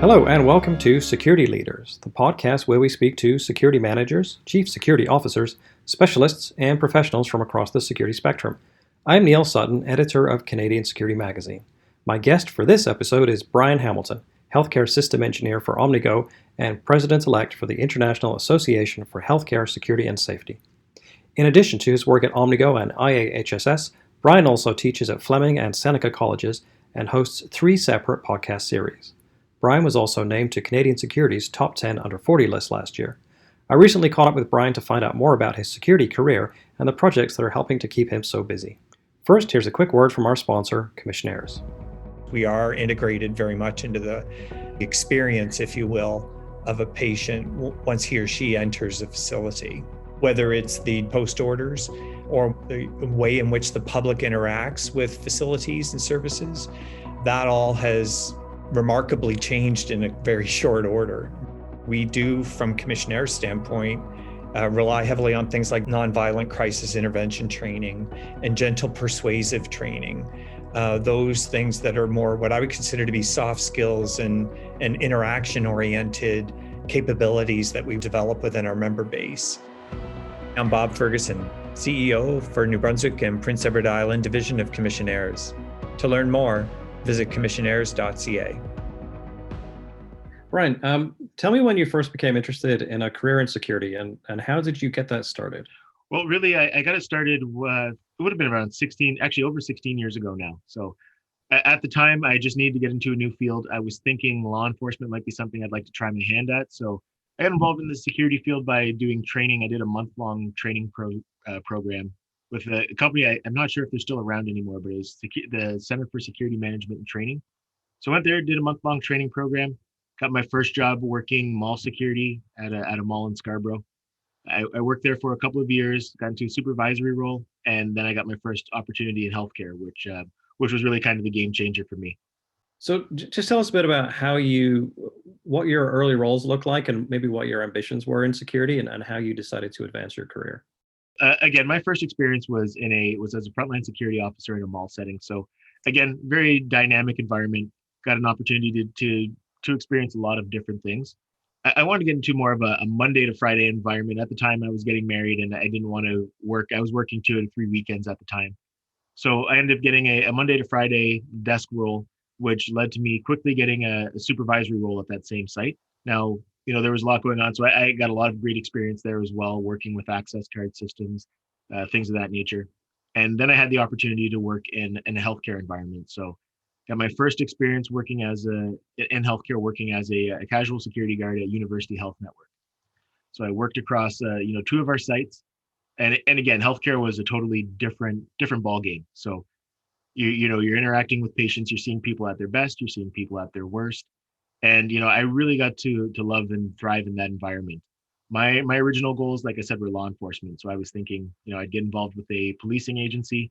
Hello, and welcome to Security Leaders, the podcast where we speak to security managers, chief security officers, specialists, and professionals from across the security spectrum. I'm Neil Sutton, editor of Canadian Security Magazine. My guest for this episode is Brine Hamilton, healthcare system engineer for Omnigo and president-elect for the International Association for Healthcare Security and Safety. In addition to his work at Omnigo and IAHSS, Brine also teaches at Fleming and Seneca colleges and hosts 3 separate podcast series. Brine was also named to Canadian Security's Top 10 Under 40 list last year. I recently caught up with Brine to find out more about his security career and the projects that are helping to keep him so busy. First, here's a quick word from our sponsor, Commissionaires. We are integrated very much into the experience, if you will, of a patient once he or she enters a facility. Whether it's the post orders or the way in which the public interacts with facilities and services, that all has remarkably changed in a very short order. We do, from Commissionaire's standpoint, rely heavily on things like nonviolent crisis intervention training and gentle persuasive training. Those things that are more what I would consider to be soft skills and interaction-oriented capabilities that we develop within our member base. I'm Bob Ferguson, CEO for New Brunswick and Prince Edward Island Division of Commissionaires. To learn more, visit commissionaires.ca. Brine, tell me when you first became interested in a career in security and how did you get that started? Well, really, I got it started, it would have been around 16, actually over 16 years ago now. So at the time, I just needed to get into a new field. I was thinking law enforcement might be something I'd like to try my hand at. So I got involved in the security field by doing training. I did a month-long training program with a company. I'm not sure if they're still around anymore, but it's the Center for Security Management and Training. So I went there, did a month-long training program, got my first job working mall security at a mall in Scarborough. I worked there for a couple of years, got into a supervisory role, and then I got my first opportunity in healthcare, which was really kind of the game changer for me. So just tell us a bit about what your early roles looked like and maybe what your ambitions were in security and how you decided to advance your career. Again, my first experience was as a frontline security officer in a mall setting. So again, very dynamic environment. Got an opportunity to experience a lot of different things. I wanted to get into more of a Monday to Friday environment. At the time, I was getting married and I didn't want to work. I was working 2 to 3 weekends at the time. So I ended up getting a Monday to Friday desk role, which led to me quickly getting a supervisory role at that same site. Now, there was a lot going on. So I got a lot of great experience there as well, working with access card systems, things of that nature. And then I had the opportunity to work in a healthcare environment. So got my first experience working in healthcare, working as a casual security guard at University Health Network. So I worked across, 2 of our sites. And again, healthcare was a totally different ball game. So you're interacting with patients, you're seeing people at their best, you're seeing people at their worst. And, I really got to love and thrive in that environment. My original goals, like I said, were law enforcement. So I was thinking, I'd get involved with a policing agency.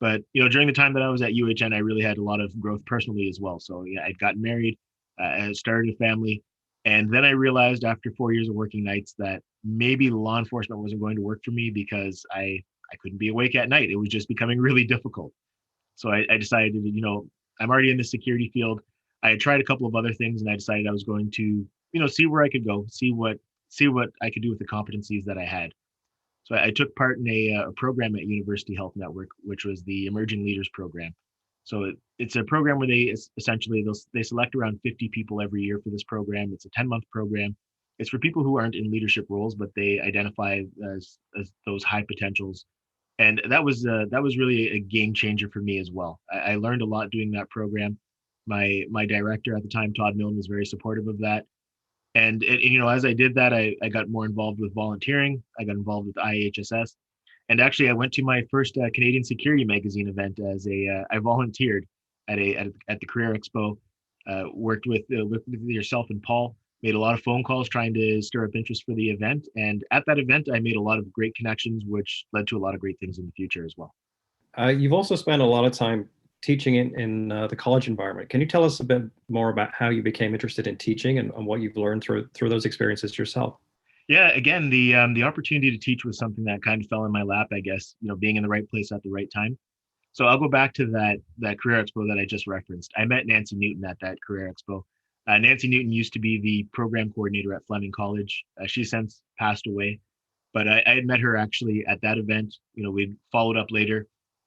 But, during the time that I was at UHN, I really had a lot of growth personally as well. So yeah, I'd gotten married, I started a family. And then I realized after 4 years of working nights that maybe law enforcement wasn't going to work for me because I couldn't be awake at night. It was just becoming really difficult. So I decided, I'm already in the security field. I had tried a couple of other things and I decided I was going to, see where I could go, see what I could do with the competencies that I had. So I took part in a program at University Health Network, which was the Emerging Leaders Program. So it's a program where they select around 50 people every year for this program. It's a 10-month program. It's for people who aren't in leadership roles, but they identify as those high potentials. And that was really a game changer for me as well. I learned a lot doing that program. My director at the time, Todd Milne, was very supportive of that. And as I did that, I got more involved with volunteering. I got involved with IAHSS. And actually, I went to my first Canadian Security Magazine event I volunteered at the Career Expo, worked with yourself and Paul, made a lot of phone calls trying to stir up interest for the event. And at that event, I made a lot of great connections, which led to a lot of great things in the future as well. You've also spent a lot of time teaching in the college environment. Can you tell us a bit more about how you became interested in teaching and what you've learned through those experiences yourself? Yeah, again, the opportunity to teach was something that kind of fell in my lap, I guess, being in the right place at the right time. So I'll go back to that Career Expo that I just referenced. I met Nancy Newton at that Career Expo. Nancy Newton used to be the program coordinator at Fleming College. She's since passed away, but I had met her actually at that event. We followed up later.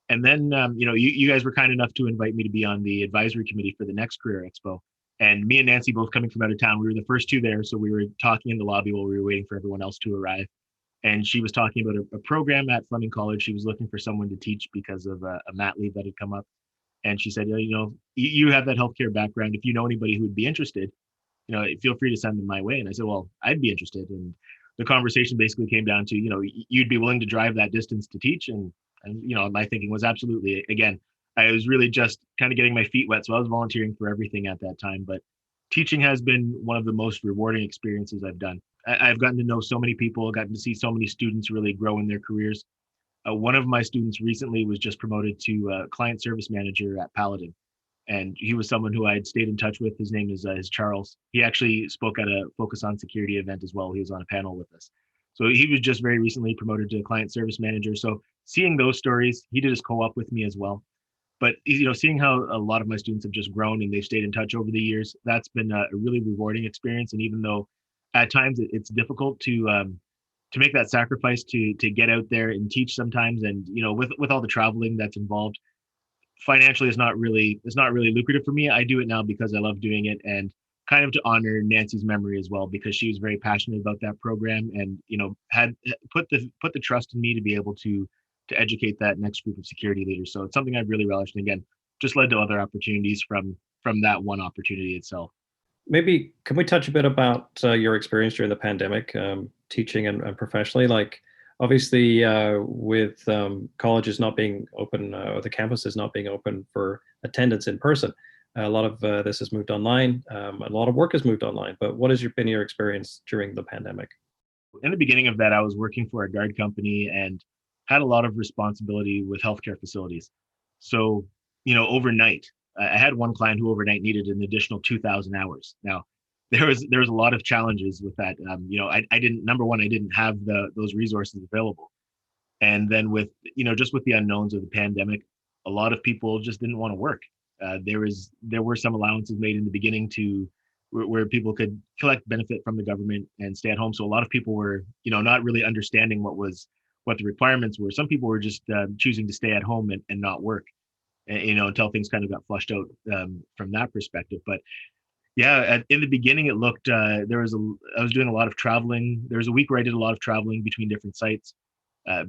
And then, you guys were kind enough to invite me to be on the advisory committee for the next Career Expo. And me and Nancy, both coming from out of town, we were the first two there. So we were talking in the lobby while we were waiting for everyone else to arrive. And she was talking about a program at Fleming College. She was looking for someone to teach because of a mat leave that had come up. And she said, you have that healthcare background. If you know anybody who would be interested, feel free to send them my way. And I said, well, I'd be interested. And the conversation basically came down to, you'd be willing to drive that distance to teach. And my thinking was absolutely. Again, I was really just kind of getting my feet wet. So I was volunteering for everything at that time. But teaching has been one of the most rewarding experiences I've done. I've gotten to know so many people, gotten to see so many students really grow in their careers. One of my students recently was just promoted to client service manager at Paladin. And he was someone who I had stayed in touch with. His name is Charles. He actually spoke at a Focus on Security event as well. He was on a panel with us. So he was just very recently promoted to client service manager. So seeing those stories, he did his co-op with me as well. But seeing how a lot of my students have just grown and they've stayed in touch over the years, that's been a really rewarding experience. And even though at times it's difficult to make that sacrifice to get out there and teach sometimes, and with all the traveling that's involved, financially it's not really lucrative for me. I do it now because I love doing it, and kind of to honor Nancy's memory as well, because she was very passionate about that program, and had put the trust in me to be able to educate that next group of security leaders. So it's something I've really relished, and again, just led to other opportunities from that one opportunity itself. Maybe can we touch a bit about your experience during the pandemic, teaching and professionally? Like, obviously, with colleges not being open, or the campuses not being open for attendance in person, a lot of this has moved online. A lot of work has moved online. But what has been your experience during the pandemic? In the beginning of that, I was working for a guard company and had a lot of responsibility with healthcare facilities. So, overnight, I had one client who overnight needed an additional 2,000 hours. Now, there was a lot of challenges with that. I didn't have those resources available, and then with just with the unknowns of the pandemic, a lot of people just didn't want to work. There were some allowances made in the beginning where people could collect benefit from the government and stay at home. So a lot of people were not really understanding what the requirements were. Some people were just choosing to stay at home and not work, until things kind of got flushed out from that perspective. But yeah, in the beginning, it looked, I was doing a lot of traveling. There was a week where I did a lot of traveling between different sites.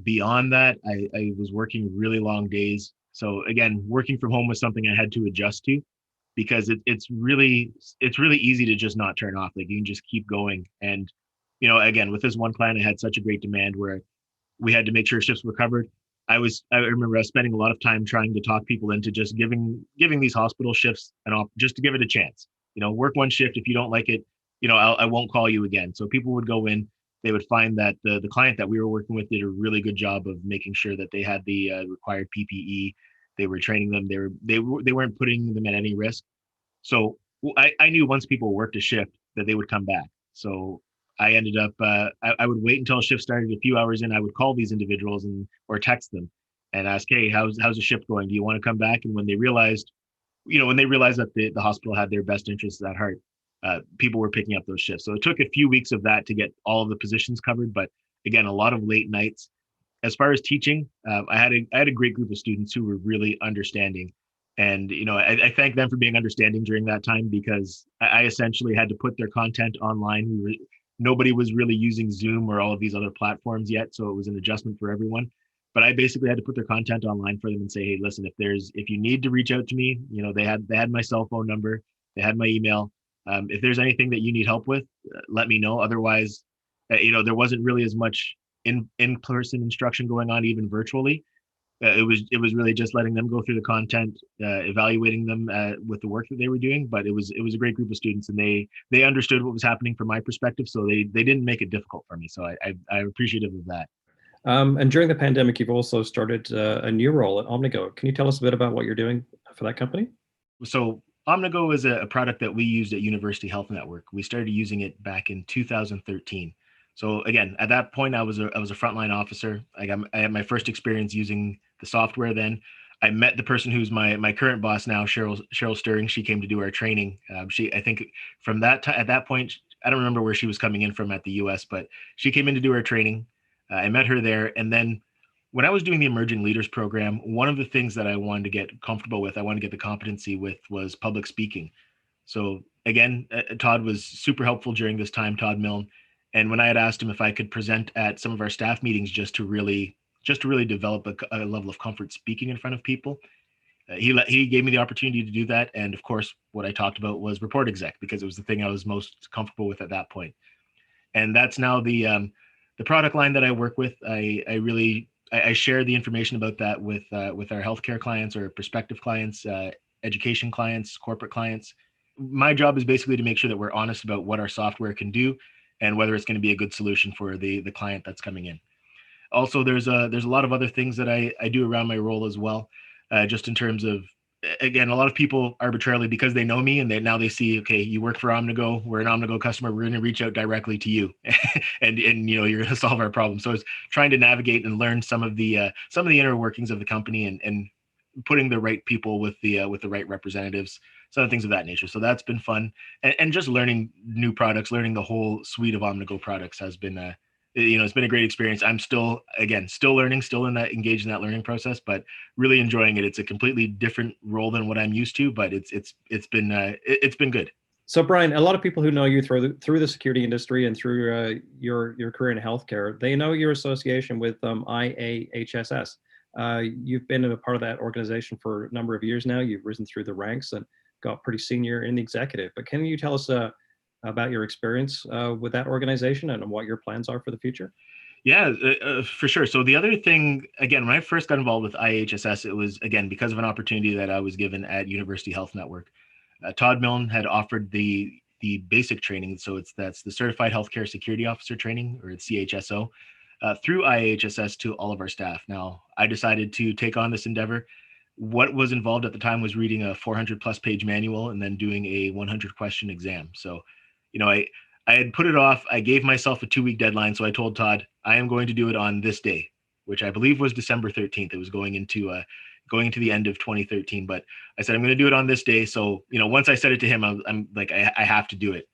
Beyond that, I was working really long days. So again, working from home was something I had to adjust to, because it's really easy to just not turn off. Like, you can just keep going. And, again, with this one client, I had such a great demand where we had to make sure shifts were covered. I remember I was spending a lot of time trying to talk people into just giving these hospital shifts just to give it a chance. Work one shift. If you don't like it, I won't call you again. So people would go in, they would find that the client that we were working with did a really good job of making sure that they had the required PPE. They were training them. They weren't putting them at any risk. So I knew once people worked a shift that they would come back. So I ended up, I would wait until a shift started. A few hours in, I would call these individuals or text them and ask, hey, how's the shift going? Do you want to come back? And when they realized that the hospital had their best interests at heart, people were picking up those shifts. So it took a few weeks of that to get all of the positions covered. But again, a lot of late nights. As far as teaching, I had a great group of students who were really understanding. And, I thank them for being understanding during that time, because I essentially had to put their content online. Nobody was really using Zoom or all of these other platforms yet. So it was an adjustment for everyone. But I basically had to put their content online for them and say, hey, listen, if you need to reach out to me, they had my cell phone number, they had my email. If there's anything that you need help with, let me know. Otherwise, there wasn't really as much in-person instruction going on, even virtually. It was really just letting them go through the content, evaluating them with the work that they were doing. But it was a great group of students, and they understood what was happening from my perspective, so they didn't make it difficult for me. So I'm appreciative of that. And during the pandemic, you've also started a new role at Omnigo. Can you tell us a bit about what you're doing for that company? So Omnigo is a product that we used at University Health Network. We started using it back in 2013. So again, at that point, I was a frontline officer. I had my first experience using the software then. I met the person who's my current boss now, Cheryl Stirring. She came to do our training. I think from that at that point, I don't remember where she was coming in from at the U.S., but she came in to do our training. I met her there, and then when I was doing the Emerging Leaders program, one of the things that I wanted to get comfortable with, I wanted to get the competency with, was public speaking. So again, Todd was super helpful during this time, Todd Milne. And when I had asked him if I could present at some of our staff meetings just to really develop a level of comfort speaking in front of people, he gave me the opportunity to do that. And of course, what I talked about was report exec, because it was the thing I was most comfortable with at that point. And that's now the product line that I work with. I share the information about that with our healthcare clients or prospective clients, education clients, corporate clients. My job is basically to make sure that we're honest about what our software can do and whether it's going to be a good solution for the client that's coming in. Also, there's a lot of other things that I do around my role as well, just in terms of, again, a lot of people arbitrarily, because they know me and they see, okay, you work for Omnigo, we're an Omnigo customer, we're going to reach out directly to you, and you're going to solve our problem. So it's trying to navigate and learn some of the inner workings of the company, and putting the right people with the right representatives, some of things of that nature. So that's been fun, and just learning new products, learning the whole suite of Omnigo products has been it's been a great experience. I'm still learning, still engaged in that learning process, but really enjoying it. It's a completely different role than what I'm used to, but it's been good. So, Brine, a lot of people who know you through the security industry and through your career in healthcare, they know your association with IAHSS. You've been a part of that organization for a number of years now. You've risen through the ranks and got pretty senior in the executive. But can you tell us about your experience with that organization and what your plans are for the future? Yeah, for sure. So the other thing, again, when I first got involved with IHSS, it was, again, because of an opportunity that I was given at University Health Network. Todd Milne had offered the basic training. So that's the Certified Healthcare Security Officer training, or CHSO, through IHSS to all of our staff. Now, I decided to take on this endeavor. What was involved at the time was reading a 400 plus page manual and then doing a 100 question exam. So, I had put it off. I gave myself a 2-week deadline. So I told Todd, I am going to do it on this day, which I believe was December 13th. It was going into the end of 2013. But I said, I'm going to do it on this day. So, once I said it to him, I'm like, I have to do it.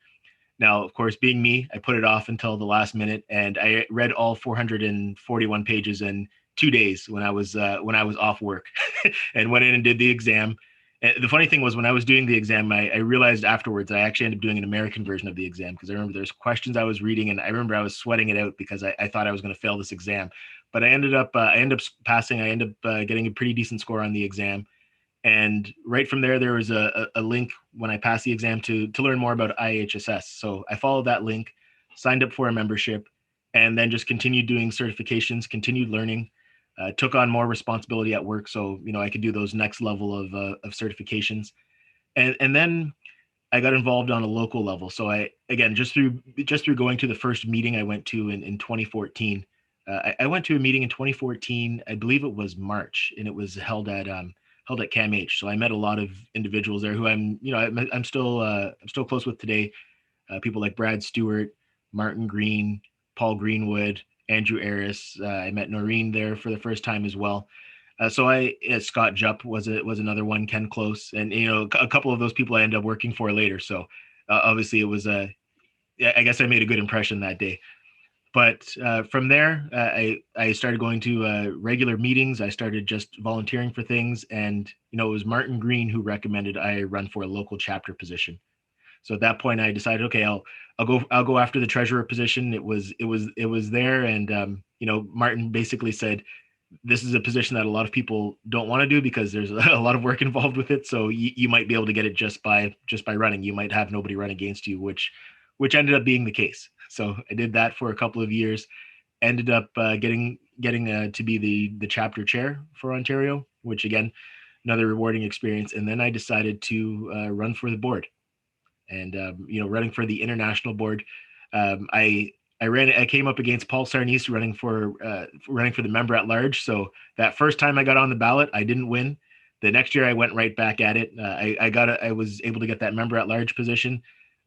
Now, of course, being me, I put it off until the last minute, and I read all 441 pages in 2 days when I was off work, and went in and did the exam. And the funny thing was, when I was doing the exam, I realized afterwards I actually ended up doing an American version of the exam, because I remember there's questions I was reading, and I remember I was sweating it out because I thought I was going to fail this exam. But I ended up passing. I ended up getting a pretty decent score on the exam. And right from there was a link when I passed the exam to learn more about IHSS. So I followed that link, signed up for a membership, and then just continued doing certifications, continued learning. Took on more responsibility at work, so I could do those next level of certifications, and then I got involved on a local level. So I, again, just through going to the first meeting I went to in 2014. I went to a meeting in 2014, I believe it was March, and it was held at CAMH. So I met a lot of individuals there who I'm still close with today. People like Brad Stewart, Martin Green, Paul Greenwood, Andrew Aris. I met Noreen there for the first time as well. Scott Jupp was another one, Ken Close, and a couple of those people I ended up working for later. So obviously it was I guess I made a good impression that day. But from there, I started going to regular meetings. I started just volunteering for things, and it was Martin Green who recommended I run for a local chapter position. So at that point, I decided, okay, I'll go after the treasurer position. It was there, and Martin basically said, this is a position that a lot of people don't want to do because there's a lot of work involved with it. So you might be able to get it just by running. You might have nobody run against you, which ended up being the case. So I did that for a couple of years. Ended up getting to be the chapter chair for Ontario, which again, another rewarding experience. And then I decided to run for the board. And running for the international board, I came up against Paul Sarnice running for the member at large. So that first time I got on the ballot, I didn't win. The next year I went right back at it. I was able to get that member at large position.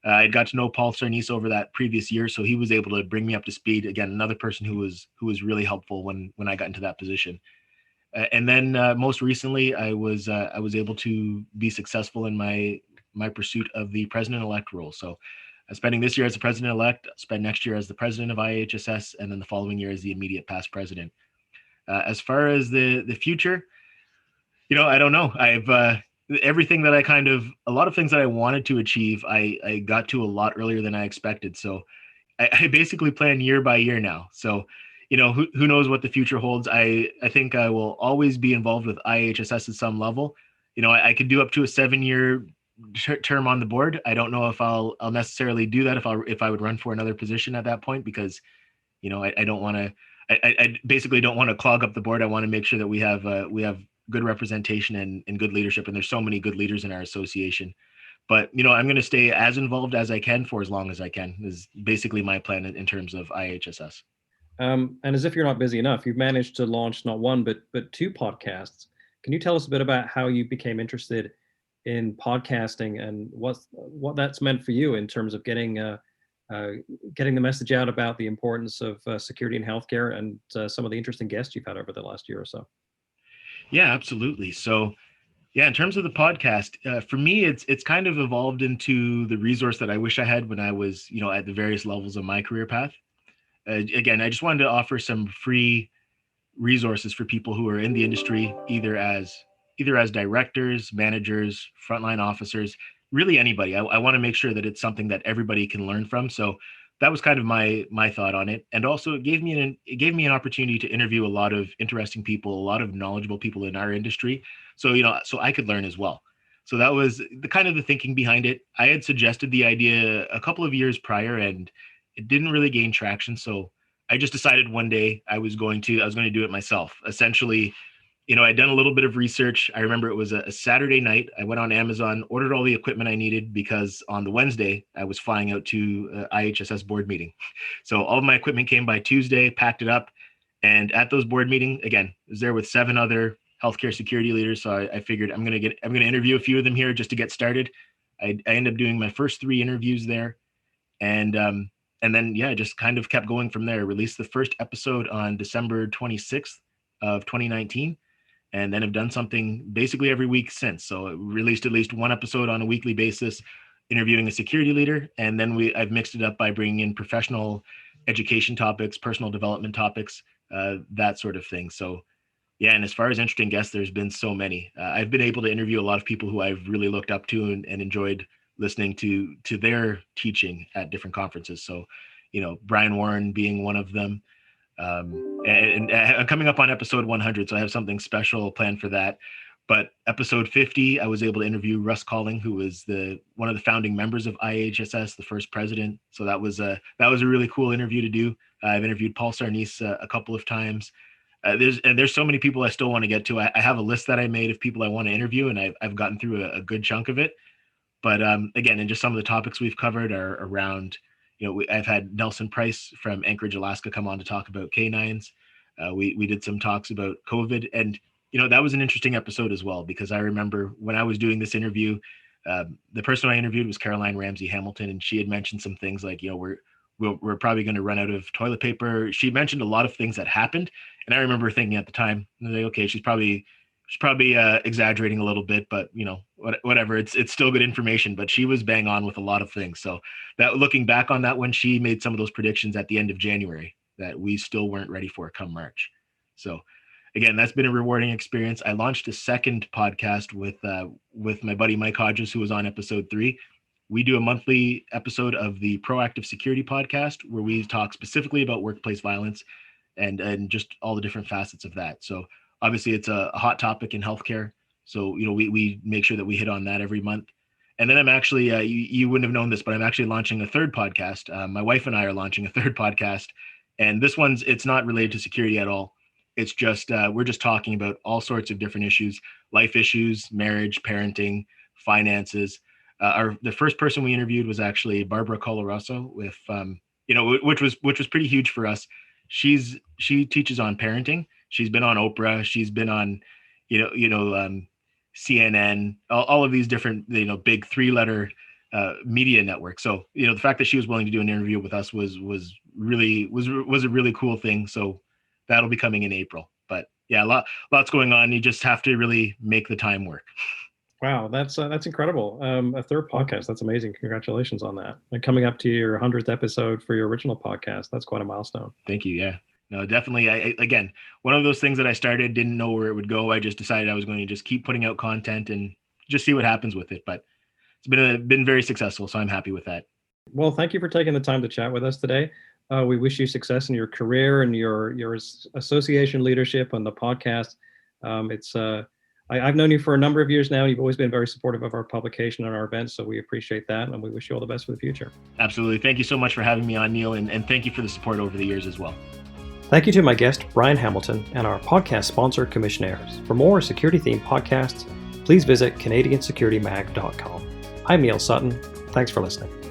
I got to know Paul Sarnice over that previous year, so he was able to bring me up to speed. Again, another person who was really helpful when I got into that position. And then most recently, I was able to be successful in my pursuit of the president-elect role. So I'm spending this year as the president-elect, spend next year as the president of IHSS, and then the following year as the immediate past president. As far as the future, I don't know. I've everything that a lot of things that I wanted to achieve, I got to a lot earlier than I expected. So I basically plan year by year now. So, who knows what the future holds. I think I will always be involved with IHSS at some level. I could do up to a 7-year term on the board. I don't know if I'll necessarily do that if I would run for another position at that point, because, I don't want to, I basically don't want to clog up the board. I want to make sure that we have good representation and good leadership. And there's so many good leaders in our association. But, I'm going to stay as involved as I can for as long as I can, is basically my plan in terms of IHSS. And as if you're not busy enough, you've managed to launch not one, but 2 podcasts. Can you tell us a bit about how you became interested in podcasting and what that's meant for you in terms of getting the message out about the importance of security in healthcare and some of the interesting guests you've had over the last year or so? Yeah, absolutely. So, yeah, in terms of the podcast, for me, it's kind of evolved into the resource that I wish I had when I was, at the various levels of my career path. Again, I just wanted to offer some free resources for people who are in the industry, either as directors, managers, frontline officers, really anybody. I want to make sure that it's something that everybody can learn from. So that was kind of my thought on it. And also it gave me an opportunity to interview a lot of interesting people, a lot of knowledgeable people in our industry. So, so I could learn as well. So that was the thinking behind it. I had suggested the idea a couple of years prior and it didn't really gain traction. So I just decided one day I was going to do it myself. Essentially, I'd done a little bit of research. I remember it was a Saturday night. I went on Amazon, ordered all the equipment I needed because on the Wednesday I was flying out to IHSS board meeting. So all of my equipment came by Tuesday, packed it up. And at those board meeting, again, I was there with 7 other healthcare security leaders. So I figured I'm going to interview a few of them here just to get started. I ended up doing my first 3 interviews there. And then, yeah, just kind of kept going from there. Released the first episode on December 26th of 2019. And then have done something basically every week since. So I released at least 1 episode on a weekly basis, interviewing a security leader. And then I've mixed it up by bringing in professional education topics, personal development topics, that sort of thing. So yeah, and as far as interesting guests, there's been so many. I've been able to interview a lot of people who I've really looked up to and enjoyed listening to their teaching at different conferences. So, Brian Warren being one of them. And coming up on episode 100, so I have something special planned for that. But episode 50, I was able to interview Russ Calling, who was one of the founding members of IHSS, the first president. So that was a really cool interview to do. I've interviewed Paul Sarnice a couple of times. There's so many people I still want to get to. I have a list that I made of people I want to interview, and I've gotten through a good chunk of it. But again, and just some of the topics we've covered are around. I've had Nelson Price from Anchorage, Alaska, come on to talk about canines. We did some talks about COVID, and that was an interesting episode as well, because I remember when I was doing this interview, the person I interviewed was Caroline Ramsey Hamilton, and she had mentioned some things like, we're probably going to run out of toilet paper. She mentioned a lot of things that happened, and I remember thinking at the time, like, okay, she's probably exaggerating a little bit, but whatever, it's still good information. But she was bang on with a lot of things. So that, looking back on that, when she made some of those predictions at the end of January that we still weren't ready for come March. So again, that's been a rewarding experience. I launched a second podcast with my buddy Mike Hodges, who was on episode 3. We do a monthly episode of the Proactive Security podcast, where we talk specifically about workplace violence and just all the different facets of that. So obviously it's a hot topic in healthcare. So, we make sure that we hit on that every month. And then I'm actually, you wouldn't have known this, but I'm actually launching a third podcast. My wife and I are launching a third podcast. And this it's not related to security at all. It's just, we're just talking about all sorts of different issues, life issues, marriage, parenting, finances. The first person we interviewed was actually Barbara Colaroso with, which was pretty huge for us. She teaches on parenting. She's been on Oprah. She's been on, CNN, all of these different, big 3-letter media networks. So, the fact that she was willing to do an interview with us was a really cool thing. So that'll be coming in April. But yeah, lots going on. You just have to really make the time work. Wow, that's incredible. A third podcast. That's amazing. Congratulations on that. And coming up to your 100th episode for your original podcast. That's quite a milestone. Thank you. Yeah. No, definitely. I again, one of those things that I started, didn't know where it would go. I just decided I was going to just keep putting out content and just see what happens with it. But it's been very successful, so I'm happy with that. Well, thank you for taking the time to chat with us today. We wish you success in your career and your association leadership on the podcast. I've known you for a number of years now. You've always been very supportive of our publication and our events, so we appreciate that, and we wish you all the best for the future. Absolutely. Thank you so much for having me on, Neil, and thank you for the support over the years as well. Thank you to my guest, Brine Hamilton, and our podcast sponsor, Commissionaires. For more security-themed podcasts, please visit CanadianSecurityMag.com. I'm Neil Sutton. Thanks for listening.